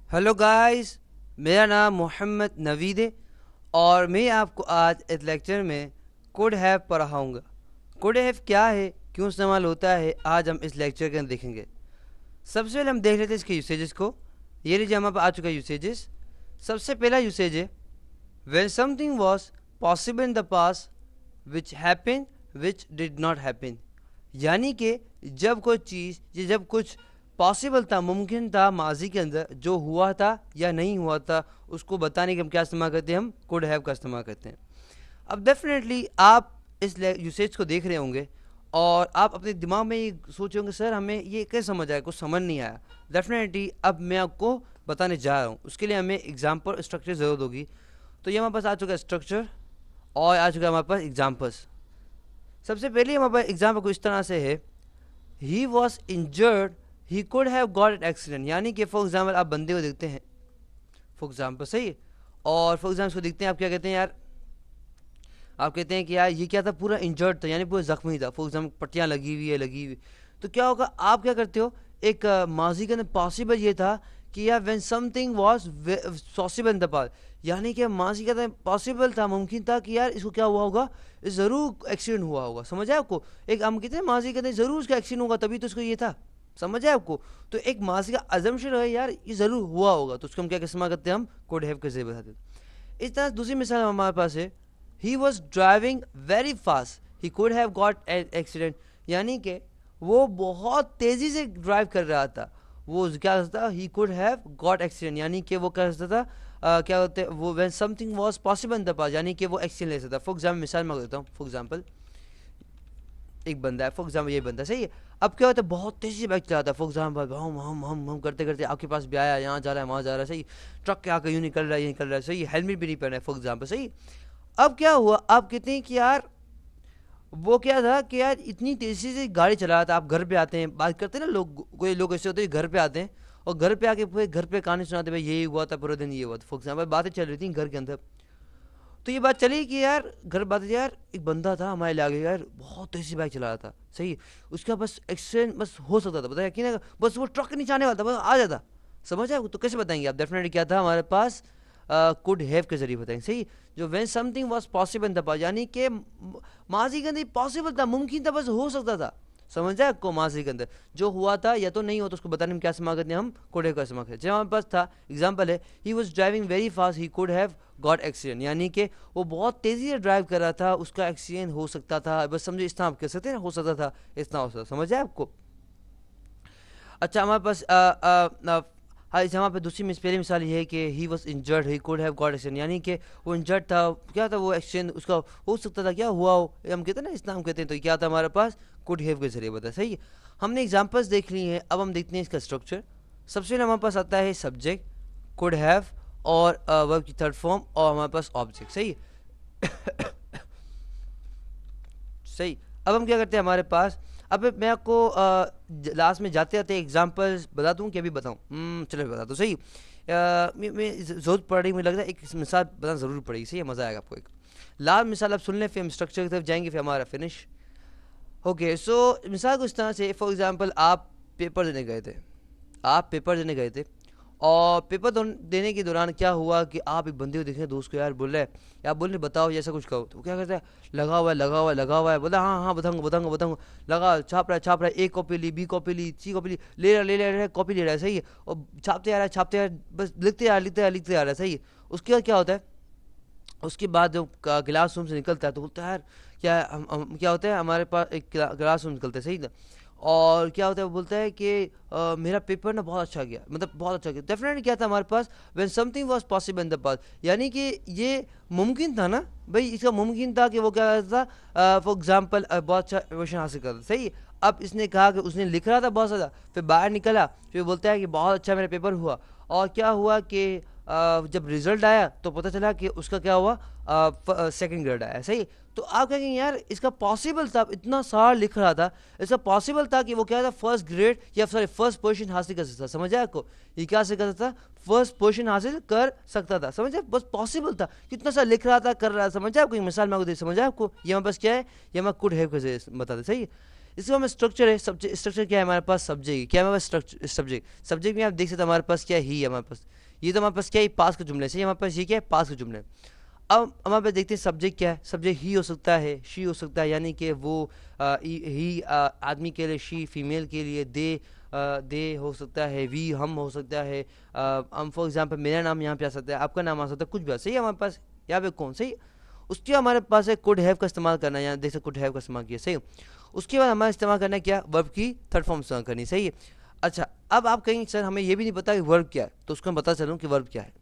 Hello guys, मेरा नाम मोहम्मद नवीद है और मैं आपको आज इस लेक्चर में कुड हैव पढ़ाऊँगा। कुड हैव क्या है, क्यों इस्तेमाल होता है, आज हम इस लेक्चर के अंदर देखेंगे। सबसे पहले हम देख लेते हैं इसके यूसेजेस को। ये लीजिए हमारे पास आ चुका है यूसेजेस। सबसे पहला यूसेज है when something was possible in the past which happen which did not happen. यानी कि जब कोई चीज़ या जब कुछ पॉसिबल था, मुमकिन था माजी के अंदर, जो हुआ था या नहीं हुआ था, उसको बताने के हम क्या इस्तेमाल करते हैं, हम कुड हैव का इस्तेमाल करते हैं। अब डेफिनेटली आप इस यूसेज को देख रहे होंगे और आप अपने दिमाग में ये सोच रहे होंगे सर हमें ये कैसे समझ आया, कुछ समझ नहीं आया। डेफिनेटली अब मैं आपको बताने जा रहा हूँ, उसके लिए हमें एग्जाम्पल स्ट्रक्चर ज़रूरत होगी। तो ये हमारे पास आ चुका है स्ट्रक्चर और आ चुका है हमारे पास एग्जाम्पल्स। सबसे पहले हमारे पास एग्जाम्पल कुछ इस तरह से है, he was injured he could have got an accident. यानी कि फॉर एग्जाम्पल आप बंदे को देखते हैं, फॉर एग्जाम्पल सही, और फॉर एग्जाम्पल उसको देखते हैं, आप क्या कहते हैं यार, आप कहते हैं कि यार ये क्या था, पूरा इंजर्ड था, यानी पूरा जख्मी था। फॉर एग्जाम्पल पट्टियाँ लगी हुई, तो क्या होगा, आप क्या करते हो, एक माजी के अंदर पॉसिबल ये था कि यार when something was possible in the past, यानी कि माजी के अंदर पॉसिबल था, मुमकिन था कि यार इसको क्या हुआ होगा, ज़रूर एक्सीडेंट हुआ होगा। समझ आया आपको? एक हम कहते हैं माजी के अंदर ज़रूर उसका एक्सीडेंट होगा, तभी तो उसको ये था। समझ आया आपको? तो एक माजी का अजम्पशन है यार ये ज़रूर हुआ होगा, तो उसको हम क्या इस्तेमाल करते हैं, हम कुड हैव के ज़रिए बताते हैं। इस तरह दूसरी मिसाल हमारे पास है, he was driving very fast he could have got an accident. यानी कि वो बहुत तेज़ी से ड्राइव कर रहा था, वो क्या करता था, he could have got accident. यानी कि वो क्या करता था, क्या होते हैं वो, when something was possible in the past, यानी कि वो एक्सीडेंट ले सकता। फॉर एग्जाम्पल मिसाल मैं देता हूँ, फॉर एग्जाम्पल एक बंदा है, फॉर एग्जाम्पल ये बंदा सही है। अब क्या होता है, बहुत तेज़ी से बाइक चलाता है, फॉर एग्जाम्पल हम करते करते आपके पास भी आया, यहाँ जा रहा है वहाँ जा रहा है सही, ट्रक के आकर यूँ निकल रहा है, ये निकल रहा है सही, हेलमेट भी नहीं पहना है फॉर एग्जाम्पल सही। अब क्या हुआ, आप कहते हैं कि यार वो क्या था कि यार इतनी तेज़ी से गाड़ी चला रहा था। आप घर पे आते हैं, बात करते हैं ना लोग, कोई लोग ऐसे होते हैं घर पे आते हैं और घर पे आके पूरे घर पे कहानी सुनाते, भाई यही हुआ था पूरे दिन, ये हुआ था। फॉर एग्जाम्पल बातें चल रही थी घर के अंदर, तो ये बात चली कि यार घर बात यार एक बंदा था हमारे इलाके का यार, बहुत तेज़ी बाइक चला रहा था सही, उसका बस एक्सीडेंट बस हो सकता था, बताया कि ना, बस वो ट्रक नहीं आने वाला था, बस आ जाता। समझ आए? तो कैसे बताएंगे आप? डेफिनेटली क्या था हमारे पास, कुड हैव के जरिए बताएंगे सही। जो when something was possible in the past, यानी कि माजी के अंदर पॉसिबल था, मुमकिन था, बस हो सकता था। समझ आए आपको? माजी के अंदर जो हुआ था या तो नहीं हुआ, तो उसको बताने में क्या इस्तेमाल करते हैं, हम कुड हैव का इस्तेमाल करते हैं। जब हमारे पास था एग्जाम्पल है, he was driving very fast he could have got accident. यानी कि वो बहुत तेज़ी से ड्राइव कर रहा था, उसका एक्सीडेंट हो सकता था। बस समझो इस तरह आप कह सकते हैं ना, हो सकता था, इस तरह हो सकता। समझ आए आपको? अच्छा हमारे पास हाँ, इस यहाँ पे दूसरी पहली मिसाल ये है कि he was injured he could have got accident. यानी कि वो इंजर्ड था, क्या था, वो एक्सीडेंट उसका हो सकता था, क्या हुआ हो, हम कहते हैं ना, इस नाम कहते हैं। तो क्या था हमारे पास, कुड हैव के जरिए बता सही है। हमने एग्जांपल्स देख लिए हैं, अब हम देखते हैं इसका स्ट्रक्चर। सबसे पहले हमारे पास आता है सब्जेक्ट कुड हैव और वर्ब की थर्ड फॉर्म और हमारे पास ऑब्जेक्ट सही है। सही। अब हम क्या करते हैं हमारे पास, अब मैं आपको लास्ट में जाते जाते एग्जांपल्स बता दूं कि अभी बताऊं? चलो बता दो सही। मैं ज़रूरत पड़ रही, मुझे लग रहा है एक मिसाल बताना ज़रूर पड़ेगी सही है, मज़ा आएगा आपको। एक लास्ट मिसाल आप सुन लें, फिर हम स्ट्रक्चर की तरफ जाएंगे, फिर हमारा फिनिश। ओके सो मिसाल को इस तरह से, फॉर एग्जांपल आप पेपर देने गए थे, आप पेपर देने गए थे और पेपर देने के दौरान क्या हुआ कि आप एक बंदे को देख रहे हैं, दोस्त को यार बोल रहे हैं, या बोल रहे बताओ जैसा कुछ कहो, तो वो क्या करता है, लगा हुआ है लगा हुआ है लगा हुआ है, बोला हाँ हाँ बताऊंगा बताऊंगा बताऊंगा, लगा छाप रहा है, एक कॉपी ली, बी कॉपी ली, सी कॉपी ली, ले रहा है कॉपी ले रहा है सही है, और छापते आ रहा है छापते आ रहा है, बस लिखते आ रहा है सही है। उसके बाद क्या होता है, उसके बाद जब क्लास रूम से निकलता है तो बोलता है यार क्या क्या होता है, हमारे पास एक क्लास रूम निकलता है सही ना, और क्या होता है, वो बोलता है कि मेरा पेपर ना बहुत अच्छा गया, मतलब बहुत अच्छा गया। डेफिनेटली क्या था हमारे पास, when something was possible in the past, यानी कि ये मुमकिन था ना भाई, इसका मुमकिन था कि वो क्या करता था, फॉर एग्जाम्पल बहुत अच्छा क्वेश्चन हासिल करता सही। अब इसने कहा कि उसने लिख रहा था बहुत ज़्यादा, फिर बाहर निकला, फिर बोलता है कि बहुत अच्छा मेरा पेपर हुआ, और क्या हुआ कि जब रिजल्ट आया तो पता चला कि उसका क्या हुआ, सेकंड ग्रेड आया सही। तो आप कहेंगे यार इसका पॉसिबल था, इतना सारा लिख रहा था, इसका पॉसिबल था कि वो क्या था, फर्स्ट ग्रेड या सॉरी फर्स्ट पोजीशन हासिल कर सकता था। समझ आया आपको? ये क्या हासिल कर सकता था, फर्स्ट पोजीशन हासिल कर सकता था। समझ आया? बस पॉसिबल था, कितना सा लिख रहा था, कर रहा था। समझ आया आपको? एक मिसाल मैं आपको समझ आया आपको? ये हमारे पास क्या है, ये हमारा कुड हैव के बता दे सही। اس کے بعد میں اسٹرکچر ہے. اسٹرکچر کیا ہے ہمارے پاس؟ سبجیکٹ. کیا ہے ہمارے پاس؟ سبجیکٹ میں آپ دیکھ سکتے ہیں ہمارے پاس کیا ہی ہے. ہمارے پاس یہ تو ہمارے پاس کیا ہے؟ پاس کا جملہ ہے. صحیح. ہمارے پاس یہ کیا ہے؟ پاس کا جملہ ہے. اب ہمارے پاس دیکھتے ہیں سبجیکٹ کیا ہے. سبجیکٹ ہی ہو سکتا ہے, شی ہو سکتا ہے, یعنی کہ وہ ہی آدمی کے لیے, شی فیمیل کے لیے, دے ہو سکتا ہے, وی ہم ہو سکتا ہے, فار ایگزامپل میرا نام یہاں پہ آ سکتا ہے, آپ کا نام آ سکتا ہے, کچھ بھی. صحیح ہے. ہمارے پاس یہاں پہ کون. صحیح. اس کے بعد ہمارے پاس ہے کوڈ ہیو کا استعمال کرنا. یہاں دیکھ سکتے کوڈ ہیو کا استعمال کیا. صحیح. اس کے بعد ہمارا استعمال کرنا کیا؟ ورب کی تھرڈ فارم استعمال کرنی. صحیح ہے. اچھا, اب آپ کہیں سر ہمیں یہ بھی نہیں پتا کہ ورب کیا ہے, تو اس کو ہم بتا چلوں کہ ورب کیا ہے.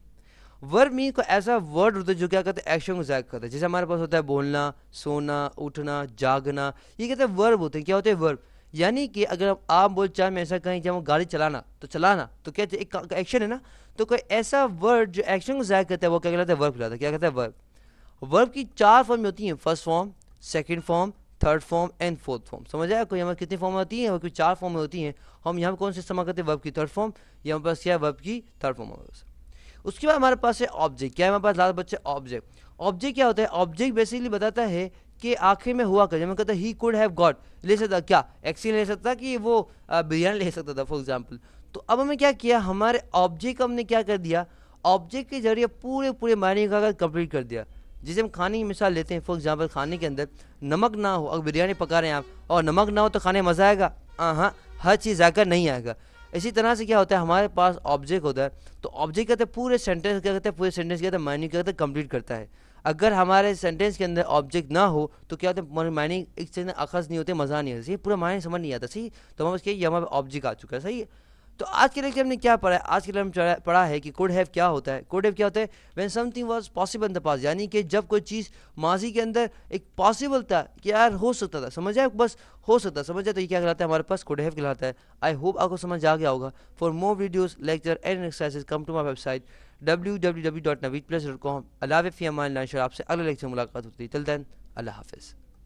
ورب مین کو ایسا ورڈ ہوتا ہے جو کیا کرتا ہے؟ ایکشن کو ظاہر کرتا ہے. جیسے ہمارے پاس ہوتا ہے بولنا, سونا, اٹھنا, جاگنا, یہ کہتے ہیں ورب ہوتے ہیں. کیا ہوتے ہیں؟ ورب. یعنی کہ اگر آپ بول چاہیں میں ایسا کہیں جب گاڑی چلانا, تو چلانا تو کیا ایک ایکشن ہے نا. تو کوئی ایسا ورڈ جو ایکشن کو ظاہر کرتا ہے وہ کیا کہلاتا ہے؟ ورب کہلاتا ہے. کیا کہتا ہے؟ ورب. ورب کی 4 فارم ہوتی ہیں. First form, second form, third form and fourth form. سمجھ آیا؟ کوئی ہمارے کتنی فارم ہوتی ہیں؟ کوئی 4 فارم ہوتی ہیں. ہم یہاں کون سے استعمال کرتے ہیں؟ ورب کی تھرڈ فارم. یہاں پاس کیا ہے؟ ورب کی تھرڈ فارم. اس کے بعد ہمارے پاس ہے آبجیکٹ. کیا ہے ہمارے پاس زیادہ بچے؟ آبجیکٹ. آبجیکٹ کیا ہوتا ہے؟ آبجیکٹ بیسیکلی بتاتا ہے کہ آخر میں ہوا کر. جب میں کہتا ہی کوڈ ہیو گاٹ, لے سکتا کیا؟ ایکسین لے سکتا کہ وہ بریانی لے سکتا تھا فار ایگزامپل. تو اب ہمیں کیا کیا؟ ہمارے آبجیکٹ ہم نے کیا کر دیا؟ آبجیکٹ کے ذریعے پورے معنی کا کمپلیٹ کر دیا. جسے ہم کھانے کی مثال لیتے ہیں, فار ایگزامپل کھانے کے اندر نمک نہ ہو, اگر بریانی پکا رہے ہیں آپ اور نمک نہ ہو تو کھانے میں مزہ آئے گا؟ ہاں, ہر چیز ذائقہ نہیں آئے گا. اسی طرح سے کیا ہوتا ہے؟ ہمارے پاس آبجیکٹ ہوتا ہے, تو آبجیکٹ کہتے ہیں پورے سینٹینس, کیا کہتے ہیں؟ پورے سینٹینس کیا کہتے ہیں؟ معنی کیا کہتے ہیں؟ کمپلیٹ کرتا ہے. اگر ہمارے سینٹینس کے اندر آبجیکٹ نہ ہو تو کیا ہوتا ہے؟ معنی ایک سے اخذ نہیں ہوتے, مزہ نہیں آتا. صحیح. پورا معنی سمجھ نہیں آتا. صحیح. تو ہمارے پاس کیا یہ ہمارے آبجیکٹ آ چکا ہے. صحیح ہے. تو آج کے لیکچر ہم نے کیا پڑھا ہے؟ آج کے لیے ہم پڑھا ہے کہ کوڈ ہیو کیا ہوتا ہے. کوڈ ہیو کیا ہوتا ہے؟ When something was possible in the past, یعنی کہ جب کوئی چیز ماضی کے اندر ایک پاسبل تھا کہ یار ہو سکتا تھا. سمجھ آئے؟ بس ہو سکتا. سمجھ جائے تو یہ کیا کہلاتا ہے؟ ہمارے پاس کوڈ ہیو کہلاتا ہے. آئی ہوپ آپ کو سمجھ آ گیا ہوگا. For more videos, lecture and exercises come to my website www.naveedplus.com. اللہ حافظ. فی امان اللہ. آپ سے اگلے لیکچر ملاقات ہوتی ہے. ٹل دین اللہ حافظ.